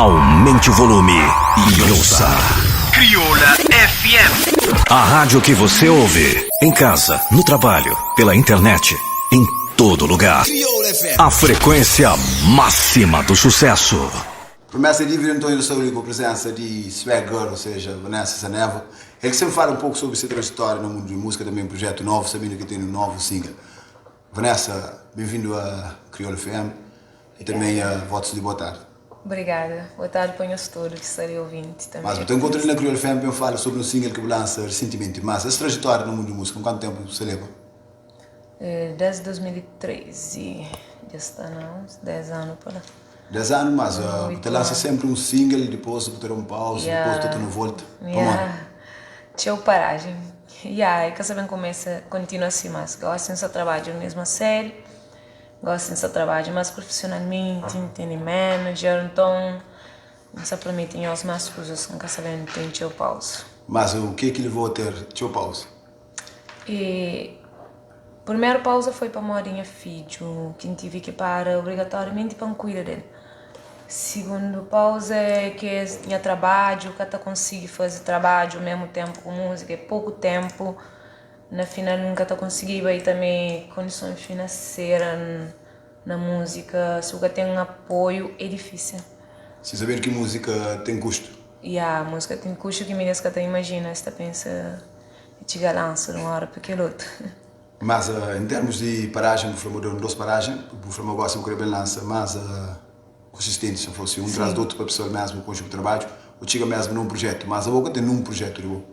Aumente o volume e ouça. Crioula FM. A rádio que você ouve em casa, no trabalho, pela internet, em todo lugar. A frequência máxima do sucesso. Promessa livre, então, eu estou com a presença de Swag Girl, ou seja, Vanessa Saneva. Ele que sempre fala um pouco sobre essa trajetória no mundo de música, também um projeto novo, sabendo que tem um novo single. Vanessa, bem-vindo a Crioula FM e também a Votos de Boa Tarde. Obrigada. Boa tarde para nós todos que estarem ouvindo também. Mas eu encontrei na Crioula FM para falar sobre um single que lança recentemente. Mas essa trajetória no mundo de música, quanto tempo você leva? Desde 2013, já está uns 10 anos para lá. 10 anos, mas você lança sempre um single, depois você ter um pausa, depois você não volta. Tinha paragem. É que sabem começa, continua assim, mas gosto de trabalhar mesmo a sério, gosto de trabalhar mais profissionalmente, tem manager, então não se permitem as mais coisas, nunca sabem tem teu pausa. Mas o que levou a ter teu pausa? E primeira pausa foi para morar filho, que tive que parar obrigatoriamente para cuidar dele. Segundo pausa é que tinha trabalho, que até consegui fazer trabalho ao mesmo tempo com música, é pouco tempo. Na final nunca consegui aí também condições financeiras na música, se você tem um apoio é difícil. Sem saber que música tem custo? A música tem custo que me que imagina, você pensa e te lança de uma hora para aquele outro. Mas em termos de paragem, o Flamengo deu duas paragens, o Flamengo gosta de bem lança, mas consistente, se fosse um traz do outro para a pessoa mesmo com o trabalho, ou chega mesmo num projeto, mas a boca tem um projeto,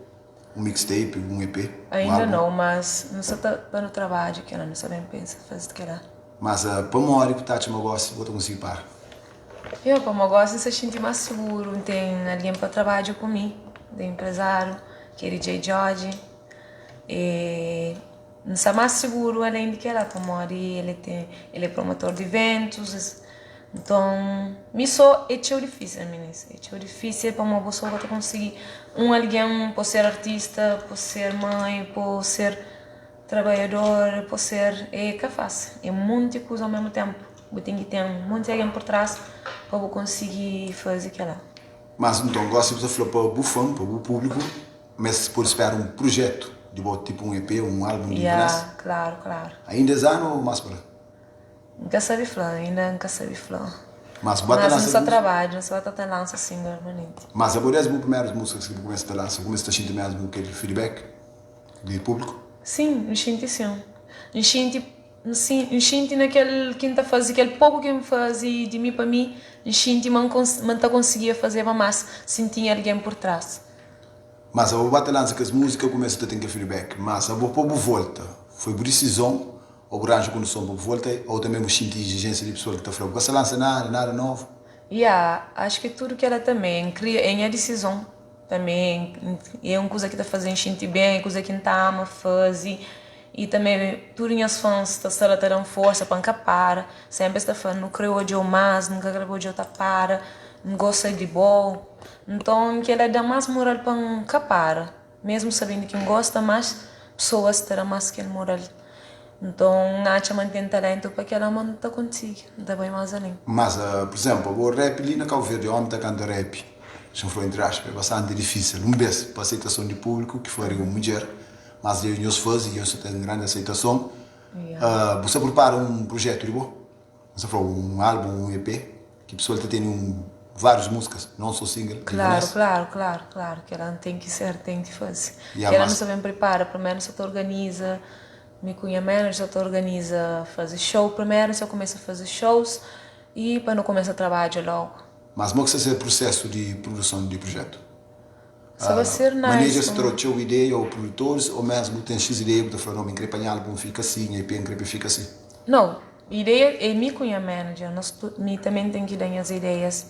um mixtape, um EP. Ainda não, mas não está para o trabalho que ela não sabe pensa fazer que ela. Mas para uma hora que está te negócio, vou conseguir parar. Eu como gosto de se sentir mais seguro, tem alguém para trabalhar comigo, tem empresário, que é DJ George, e não está mais seguro além de que ela como ele é promotor de eventos. Então, é difícil, meninas. É difícil para uma pessoa que conseguir alguém por ser artista, por ser mãe, por ser trabalhador, por ser que faz. É muita coisa ao mesmo tempo. Eu tenho que ter muito alguém por trás para eu conseguir fazer aquilo. Mas então, gosto de falar para o fã, para o público, mas por esperar um projeto, de tipo um EP, um álbum de graça. Claro. Ainda é ano ou mais para lá? Nunca sabe falar, ainda nunca sabe falar. Mas não só trabalho, não só tá lança assim permanente. Mas agora é as primeiras músicas que começa a lançar, começa a sentir mesmo aquele feedback do público? Sim, me sinto sim. Me sinto naquele que está fazendo, aquele pouco que me fazia de mim para mim, me sinto não conseguia fazer, mas sentia alguém por trás. Mas a bate lança que as músicas começam a ter aquele feedback, mas a boa volta, foi por decisão, ou grande condição para volta, ou também me senti exigência de pessoa que está falando, você lança nada novo? Acho que tudo que ela também cria é a decisão também, é uma coisa que está fazendo sentir bem, é coisa que está ama fazer, e também tudo as fãs está terão força para nunca para, sempre está falando, não criou de mais, nunca gravou de outra para, não gosta de bom, então que ela dá mais moral para nunca para, mesmo sabendo que não gosta mais, pessoas terão mais que moral. Então, acho que mantém talento para que ela não consiga, não bem mais além. Mas, por exemplo, o rap ali na Cabo Verde, o homem está cantando rap, se não for entre aspas, é bastante difícil. Um beijo para a aceitação do público, que foi uma mulher, mas eu os fãs e eu tenho grande aceitação. Você prepara um projeto de boa? Você falou um álbum, um EP, que a pessoa está tendo várias músicas, não só single. Claro, que ela tem que fazer. Que ela não se bem prepara, primeiro se organiza. Me cunha menos, já organiza fazer show primeiro, se eu começo a fazer shows e depois não começo a trabalhar logo. Mas como é que é o processo de produção de projeto? Só vai ser nice. Maneja se trouxe uma ideia ou produtores, ou mesmo tem X ideia que está falando, em álbum fica assim, EP em fica assim? Não, ideia é me cunha manager, nós também tem que dar as ideias.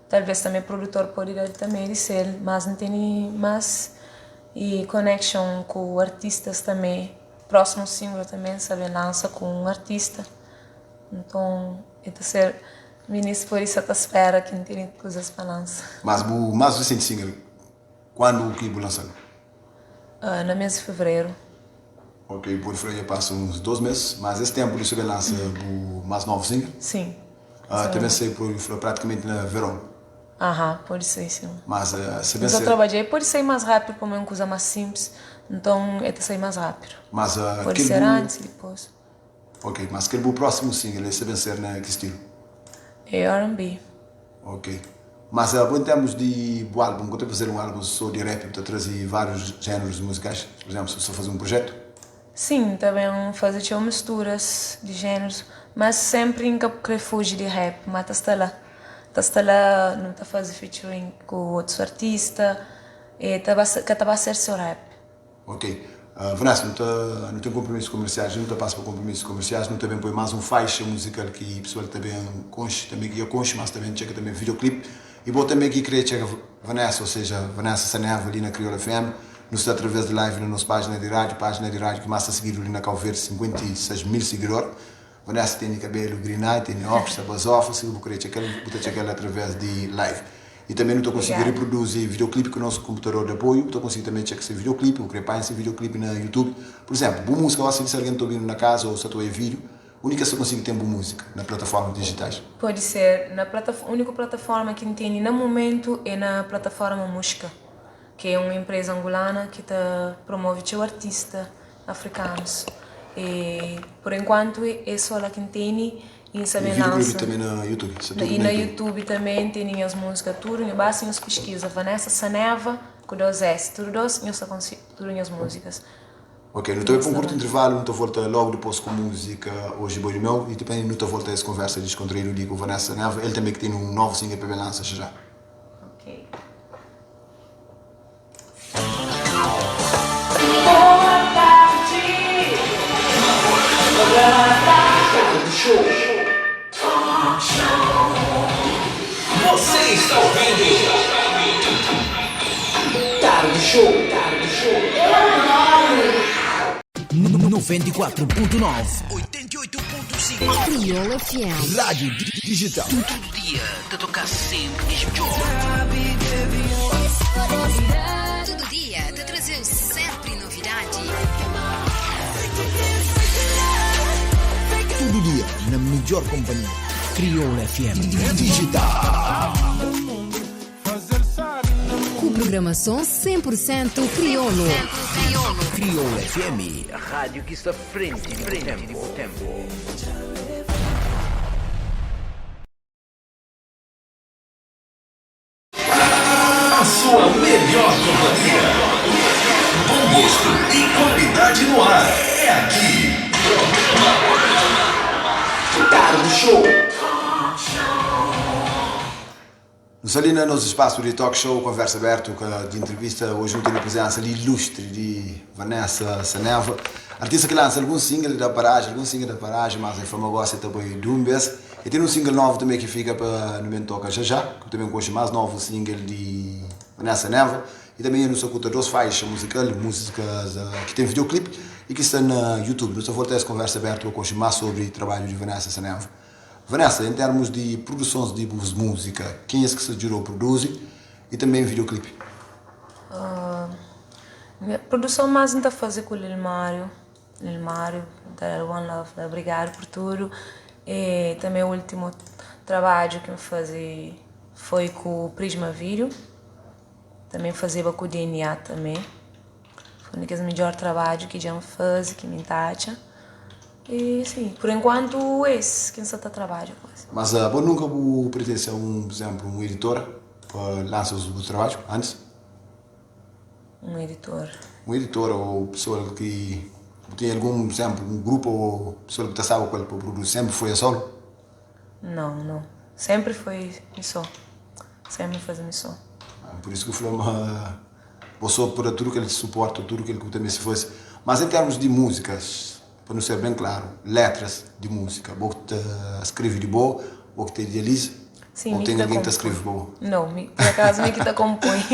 Talvez também produtor pode dar também de ser, mas não tem mais e connection com artistas também. Próximo single também, sabe, lança com um artista. Então, ser ministro por isso eu espero que não tenha coisas para lançar. Mas o mais recente single, quando o que lançou? No mês de fevereiro. Ok, por fevereiro passa uns 2 meses, mas esse tempo você lança o mais novo single? Sim. Também sei por praticamente na verão. Pode ser, sim. Mas se bem Se eu trabalhei, pode ser mais rápido, como é uma coisa mais simples. Então, é sair mais rápido. Mas pode ser antes e depois. Ok, mas aquele próximo single, se bem ser na que estilo? É R&B. Ok. Mas em termos de álbum, quando eu fazer um álbum só de rap, para trazer vários géneros musicais, por exemplo, se eu fazer um projeto? Sim, também fazer misturas de géneros, mas sempre em que fugir de rap, mas está lá, não está fazendo featuring com outros artistas, e que está a ser seu rap. Ok. Vanessa, não tem compromissos comerciais, não passa por compromissos comerciais, não também põe mais um faixa musical que o pessoal também conche, também que eu conche, mas também chega também videoclipe. E vou também aqui querer chegar Vanessa, ou seja, Vanessa Saneva ali na Crioula FM, nos está através de live na nossa página de rádio que massa a seguir ali na Calveira, 56 mil seguidores. Vanessa tem cabelo green eye, tem óculos, basofas, e vou querer chegar através de live. E também não estou conseguindo reproduzir videoclipe com o nosso computador de apoio, estou conseguindo também checar esse videoclipe, eu queria esse videoclipe na YouTube. Por exemplo, boa música, se alguém está ouvindo na casa ou se estou a vídeo, a única que eu consigo ter boa música na plataformas digitais. Pode ser, a única plataforma que tem no momento é na plataforma Música, que é uma empresa angolana que promove o artista africanos. E por enquanto é só lá que tem. E videoclipe também na YouTube. E na YouTube também tem as músicas, tudo, e basta as pesquisas. Vanessa Saneva, com 2S, tudo as músicas. Ok, não estou para um curto intervalo, não estou volta logo depois com música hoje boi meu e também não estou volta a essa conversa descontraída com Vanessa Saneva, ele também que tem um novo single para lançar já. Ok. Boa tarde! Show! Você está ouvindo? Tarde Show! 94.9 88.5 Crioula FM. Rádio digital. Todo dia te tocar sempre melhor. Todo dia te trazer sempre novidade. Todo dia na melhor companhia. Crioula FM digital. Com programação 100% crioulo. Crioula FM, a rádio que está frente do tempo. A sua melhor companhia. Bom gosto e qualidade no ar. É aqui. Tarde Show! Nos ali no nosso espaço de talk show, conversa aberta, de entrevista, hoje não tenho a presença ali ilustre de Vanessa Saneva, artista que lança algum single da paragem, mas a forma gosta também de um vez. E tem um single novo também que fica para no momento toca já, que também gosto mais novo single de Vanessa Saneva. E também nos escuta duas faixas músicas que tem videoclipe e que estão na YouTube. Nós voltamos a essa conversa aberta para mais sobre o trabalho de Vanessa Saneva. Vanessa, em termos de produções de música, quem é que se jurou produzir e também videoclipe? Minha produção mais não está a fazer com o Lil Mário, da One Love, da Obrigado por tudo. E também o último trabalho que eu fiz foi com o Prisma Vídeo. Também fazia com o DNA também. Foi um dos melhores trabalhos que já me faz, que me tacha. E sim, por enquanto esse que está trabalhando. Mas você nunca pretende ser, por exemplo, um editor para lançar os trabalhos antes? Um editor? Um editor ou pessoa que tem algum, por exemplo, um grupo ou pessoa que está com ele para produzir, sempre foi a solo? Não. Sempre foi só. Sempre faz só. Por isso que eu falei, você por tudo que ele suporta, tudo que ele também se faz. Mas em termos de músicas, para não ser bem claro, letras de música, você escreve de boa, você te idealiza? Sim, ou tem alguém que escreve boa? Não, por acaso, me que compõe.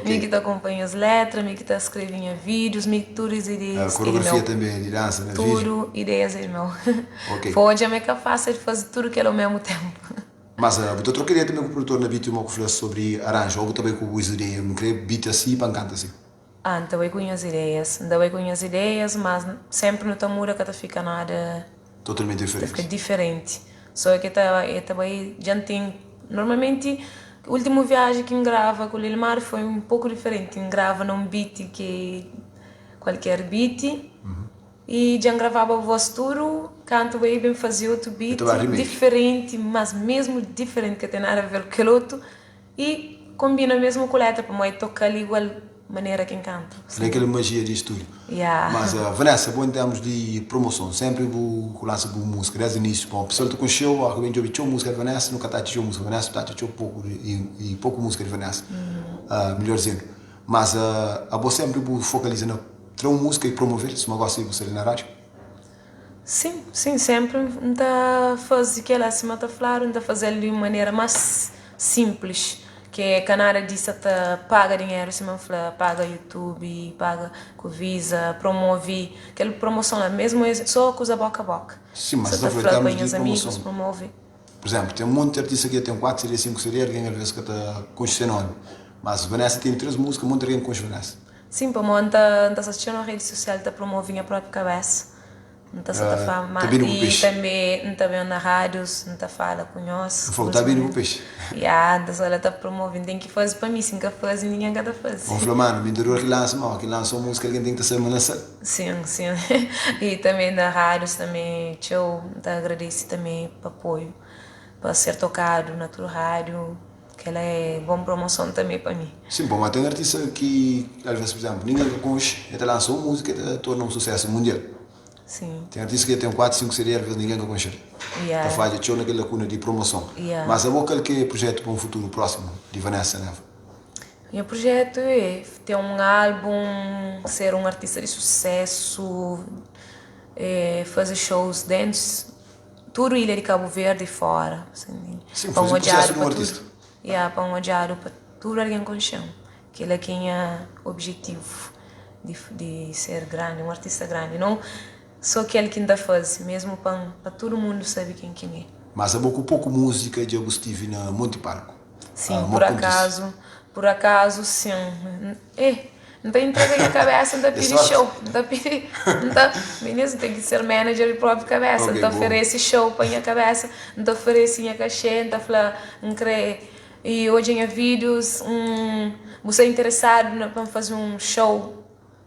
Me que compõe as letras, me que escreve vídeos, me que tudo as ideias. A coreografia também, de dança, né? Tudo, ideias é meu. Okay. Pode, é capaz de fazer tudo que é ao mesmo tempo. Mas eu trocaria também com o produtor na beat uma coisa sobre arranjo, ou também com as ideias, não queria beat assim para cantar assim. Ainda vai com as ideias, mas sempre não está muda que fica nada totalmente diferente. Fica diferente. Só que eu também já tem... Normalmente, a última viagem que eu grava com o Lilmar foi um pouco diferente. Eu grava num beat que... qualquer beat. E já gravava a voz tudo, canto bem, fazia outro beat diferente, mas mesmo diferente, que tem nada a ver com aquele outro. E combina mesmo com a letra, para eu tocar ali igual maneira que canta. É aquela magia de estúdio. Yeah. Mas, Vanessa, bom em termos de promoção, sempre vou lançar boa música, desde o início. Bom, a pessoa que conheceu, a gente ouviu música de Vanessa, nunca está a música de Vanessa, está a pouco, e pouco música de Vanessa, melhorzinho. Mas a você sempre vou focalizar na trazer música e promover, se não gosta de você ali na rádio? Sim, sempre não fazer aquela acima da falar, não fazer de uma maneira mais simples. Que canara disso paga dinheiro, se não falar, paga YouTube, paga com Visa, promove, aquela promoção lá, mesmo só coisa boca a boca. Sim, mas se falar para os amigos, promove. Por exemplo, tem um monte de artistas aqui, tem 4 séries, 5 séries, alguém às vezes que está conhecendo. Mas Vanessa tem 3 músicas, muita gente conhece Vanessa. Sim, para mim, não assistindo na rede social, está promovendo a própria cabeça. Não está a falar e também não está vendo na rádios, não está falando com nós. Está vindo o peixe. Ela está promovendo, tem que fazer para mim, se não faz, ninguém quer fazer. Vamos falar, mano, me deu que lança uma música, alguém tem que ser lançado. Sim. E também na rádios, também, eu agradeço também para apoio, para ser tocado na tua rádio. Que ela é boa promoção também para mim. Sim, bom, mas tem artista que, às vezes, por exemplo, ninguém conhece, ele lançou uma música e torna um sucesso mundial. Sim. Tem artista que tem 4, 5 séries, às vezes ninguém conhece. Para fazer show naquela lacuna de promoção. Mas qual que é o projeto para um futuro próximo de Vanessa Neva? Meu projeto é ter um álbum, ser um artista de sucesso, fazer shows dentro, tudo ilha de Cabo Verde e fora. Assim, sim, fazer um sucesso de um artista. Para um odiado para tudo alguém com chão. Que ele tinha objetivo de ser grande, um artista grande. Não só aquele que ainda faz, mesmo para todo mundo saber quem é. Mas há pouco música de Augusto estive na Monte Parco. Sim, por acaso, sim. Não tem entrega na cabeça, não pedir show. Menino, tem que ser manager de própria cabeça. Não oferece show para a minha cabeça, não oferece minha cachê, não fala, não crê. E hoje em vídeos, você é interessado para fazer um show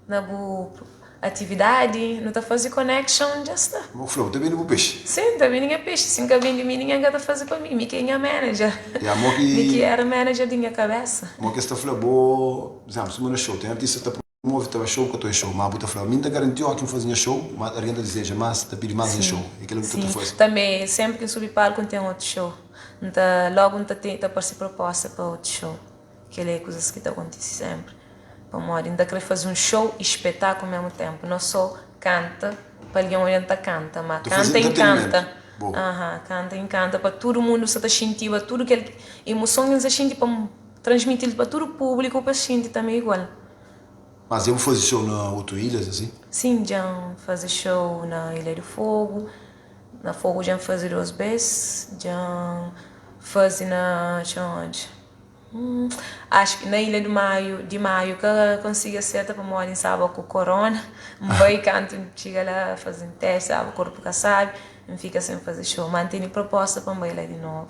na boa atividade, não está fazendo connection, já está. O flow está vindo para o peixe. Sim, está vindo para peixe. Se nunca vindo de mim, ninguém está fazendo para mim. Quem é manager? Que era manager da minha cabeça. Mas que está falando, por exemplo, se eu show, tem artista que está promovendo show que eu estou show, mas eu estou falando, mim está garantido que eu fazia show, mas a gente deseja mais, está pedindo mais show. É aquilo que tu está fazendo. Também, sempre que eu subi palco, tem outro show. Logo, não está para ser proposta para outro show. Aquelas é coisas que acontecem sempre. Para modo, ainda querer fazer um show e espetáculo ao mesmo tempo. Não só canta, para alguém olhar canta, mas canta e canta. Canta e canta, para todo mundo se sentir, para tudo que emoção que se sente, para transmitir para todo o público, para sentir também igual. Mas eu vou fazer show na outras ilhas, assim? Sim, já fazer show na Ilha do Fogo. Na Fogo já fazer 2 vezes, já fazer na... onde? Acho que na Ilha de Maio que eu consigo acertar para morar em sábado com o corona. Vai canto, chega lá, fazendo teste, o corpo que sabe, não fica sem fazer show. Mantém proposta para ir lá de novo.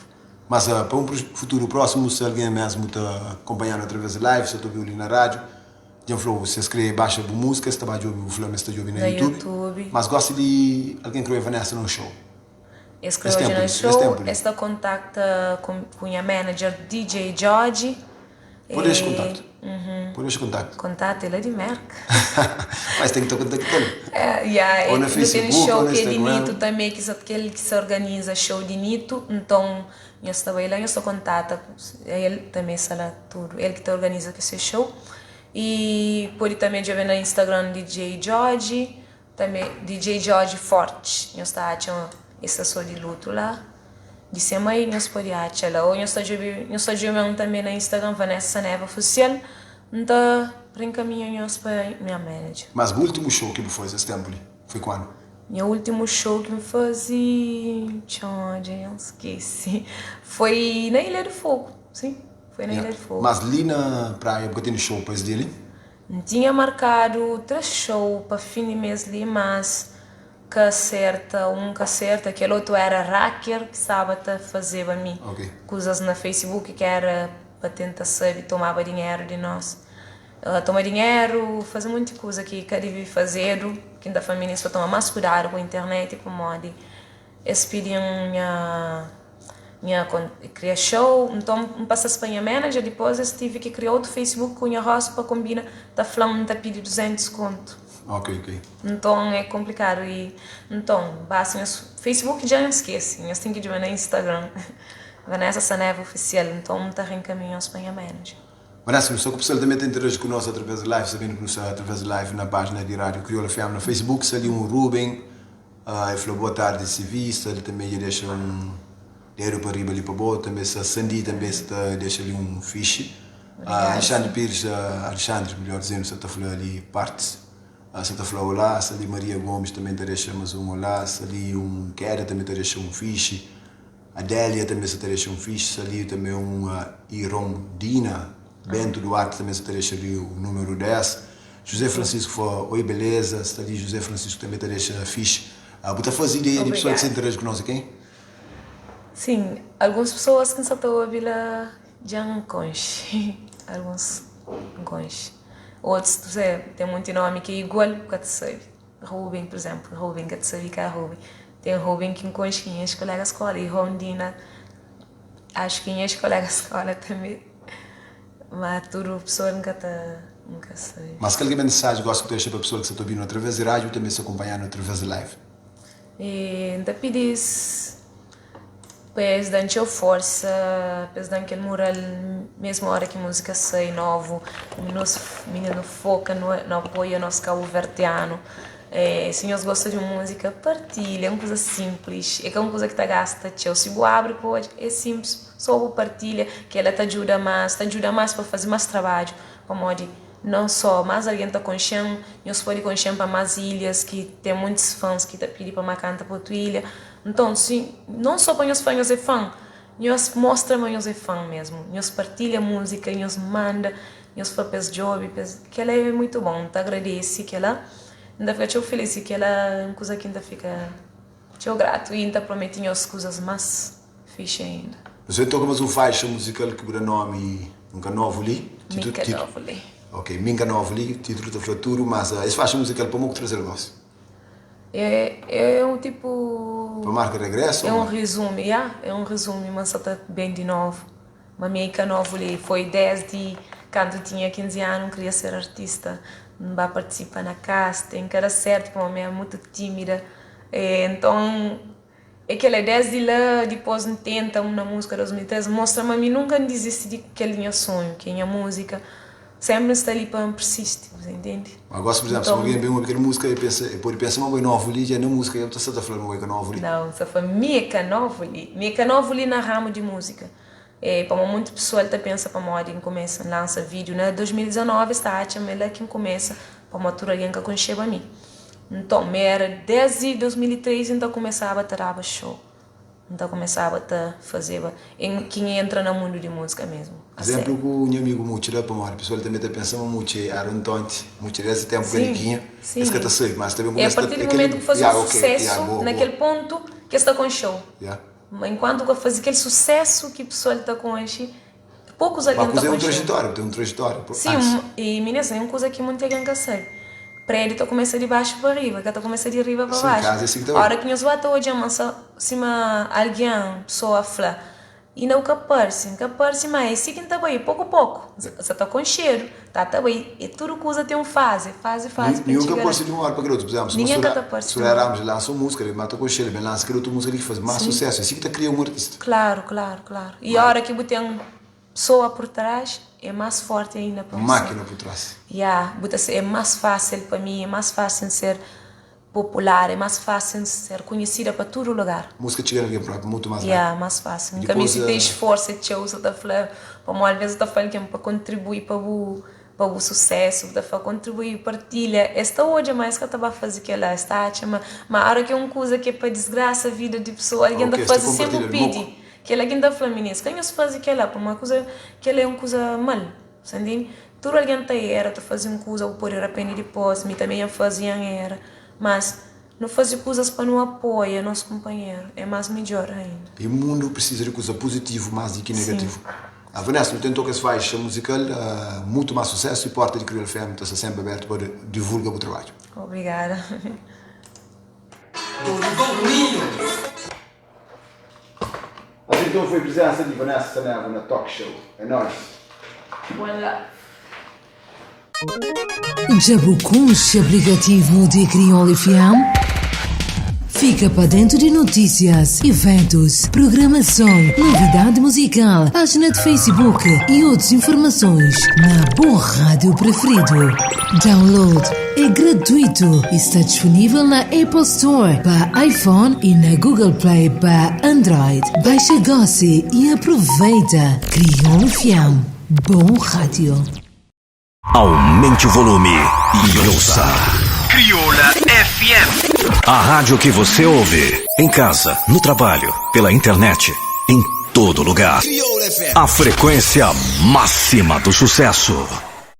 Mas para um futuro próximo, se alguém mesmo está acompanhando através de live, se eu estou ouvindo na rádio, já falou, você escreve, baixa a música, você está ouvindo o filme, está ouvindo no YouTube. Mas gosta de alguém que Vanessa no show? Escrevo hoje no show, esta contacta com a manager DJ George. Podes contato? Podes contato? Contato, ele é de Merck. Mas tem que estar contactando. Ou no Facebook, show ou no que é de Instagram. Nito também, aquele que se organiza show de Nito. Então, eu estou lá, eu estou contato. Ele também sabe tudo. Ele que te organiza esse show. E pode também ver no Instagram DJ George. Também DJ George Forte. Eu estou essa só de luto lá. De semana nós podíamos achar lá. Ou nós estamos também no Instagram, Vanessa Neva Oficial. Então, reencaminhamos para minha manager. Mas o último show que você fez esse tempo foi quando? Meu último show que eu fiz, eu esqueci. Foi na Ilha do Fogo, sim. Foi na Ilha do Fogo. Mas ali na praia, porque tem show depois dele? Tinha marcado 3 shows para fim de mês ali, mas que acerta, aquele outro era hacker, que estava a fazer para mim coisas na Facebook que era para tentar saber, tomava dinheiro de nós. Toma dinheiro, fazer muita coisa que queria fazer, que da família só toma mais cuidado com a internet, para modo expediam minha criar show, então passa a Espanha manager, depois eu tive que criar outro Facebook com a roça para combinar, tá falando, tá pedindo 200 conto. Ok. Então é complicado e então basta Facebook já não esquece, nós tem que ir no Instagram, Vanessa Saneva oficial, então tá reencaminhando a Espanha manager. Vanessa, só que o pessoal também interage conosco através da live, sabendo que nós através da live na página de Rádio Crioula FM no Facebook, se ali Ruben, ele falou boa tarde se vista, ele também deixa dedo para riba ali para boa, também se Sandy também deixa ali fiche. Alexandre Pires, melhor dizendo, você está falando ali partes. Você está falando olá, se ali Maria Gomes também deixa mais olá, se ali Queda também deixa fiche. Adélia também se deixa fiche, se ali também Irondina, Bento Duarte também se deixa ali o número 10. José Francisco falou oi beleza, se ali José Francisco também deixa fiche. Você faz ideia de pessoas que se interessam conosco aqui? Sim, algumas pessoas que estão a ouvir já não conhecem, alguns não conhecem. Outros, tem muito nome que é igual que tu sabe. Ruben, por exemplo, Ruben, que tu sabe que é Ruben. Tem Ruben que não conhece quem é os colegas de escola, e Rondina, acho que quem é os colegas de escola também. Mas tudo pessoa nunca sabe. Mas qual é a mensagem que gosta de deixar para a pessoa que está ouvindo através da rádio e também se acompanhando através da live? Então, pedis Pois dando força, pois dando aquele moral, mesmo a hora que a música sai novo, menino foca no apoio nosso cabo vertiano. Se nós gostam de música, partilha, é uma coisa simples, é uma coisa que te gasta, se você abre, pode, é simples, só partilha, que ela te ajuda mais para fazer mais trabalho, como não só, mas alguém está consciente, nós podemos consciente para mais ilhas, que tem muitos fãs que te pedem para uma canta para a tua ilha. Então, sim, não só para os fãs é fã, nós mostramos que nós é fã mesmo, nós partilha música, nós manda, nós faz job, que ela é muito bom, te agradece, que ela ainda fica feliz, que ela é uma coisa que ainda fica grato e ainda promete as coisas mais fixe ainda. Você toca mais faixa musical que o nome Minka Novo ali? Minka Novo ali. Ok, Minka Novo ali, título do futuro, mas essa faixa musical para o que trazer você? É um tipo... Para marca regresso? É um resumo, é um resumo, mas só está bem de novo. Mas Minka Novo ali foi desde quando tinha 15 anos, queria ser artista, não vai participar na casting, que era certo, porque a minha é muito tímida. Então, é que ela desde lá, depois tenta uma música de 2013, mostra-me a mim nunca desiste de que minha sonho, que a música sempre está ali para persistir, você entende? Agora, por exemplo, se alguém vê uma pequena música e pensa uma coisa nova ali, já não música, eu estou a falar uma coisa nova ali. Não, só foi Minka Novo ali na ramo de música. Para muita pessoa ele pensa para moda em começa lança vídeo, né? 2019 está a ela que começa para matura alguém que conheceu a mim. Então, era desde 2003 então começava a ter show. Então começava a fazer quem entra no mundo de música mesmo. Exemplo que o meu amigo muito da para a pessoa também está pensando muito era um tonte, muito desse tempo que sim. Isso que está certo, mas também a partir do momento que faz sucesso naquele ponto que está com show. Enquanto que faz aquele sucesso que a pessoa está com enche, poucos alguém está com show. Tem um trajetória. Sim, e meninas, é uma coisa que muita gente sabe. Prédio começa de baixo para arriba, que começa de arriba para baixo. A hora que nós vamos hoje, cima alguém, pessoa fala, e não aparece, mas se quem está bem, pouco a pouco, você está com cheiro, tá bem, e tudo coisa tem fase. Nenhum que aparece de uma hora para a outra, por exemplo, ninguém que aparece. Se olharmos, lança uma música, ele mata com cheiro, ele lança aquela outra música que faz mais sucesso, assim que está criando um artista. Claro. E a hora que você tem pessoa por trás, é mais forte ainda para você. Máquina por trás. É mais fácil para mim, é mais fácil ser popular, é mais fácil ser conhecida para todo lugar. Música chega alguém próprio, muito mais rápido. Mais fácil. Nunca me tem esforço, você está falando, às vezes está falando que é para contribuir para o sucesso, para contribuir, partilha. Esta hoje é mais que eu estava a fazer que ela está, mas a hora que é uma coisa que é para desgraça a vida de pessoa, alguém está fazendo sempre pede. Que ela ainda fala, meninas, quem os faz aquela, para uma coisa que ela é uma coisa mal, entende? Tudo alguém está era, está fazendo coisa, ou por era pena depois, me também fazia era, mas não fazer coisas para não apoiar nosso companheiro. É mais melhor ainda. E o mundo precisa de coisa positiva mais do que negativo. A Vanessa, não tentou que se faz musical, muito mais sucesso e porta de Crioulo FM está sempre aberta para divulgar o trabalho. Obrigada. Então foi presença de Vanessa Neva na Talk Show. É nóis. Jabucunche, aplicativo de Crioulo FM. Fica para dentro de notícias, eventos, programação, novidade musical, página de Facebook e outras informações na Boa Rádio Preferido. Download é gratuito e está disponível na Apple Store para iPhone e na Google Play para Android. Baixa, goce e aproveita. Crioulo FM. Bom rádio. Aumente o volume e ouça Crioula FM. A rádio que você ouve em casa, no trabalho, pela internet, em todo lugar. A frequência máxima do sucesso.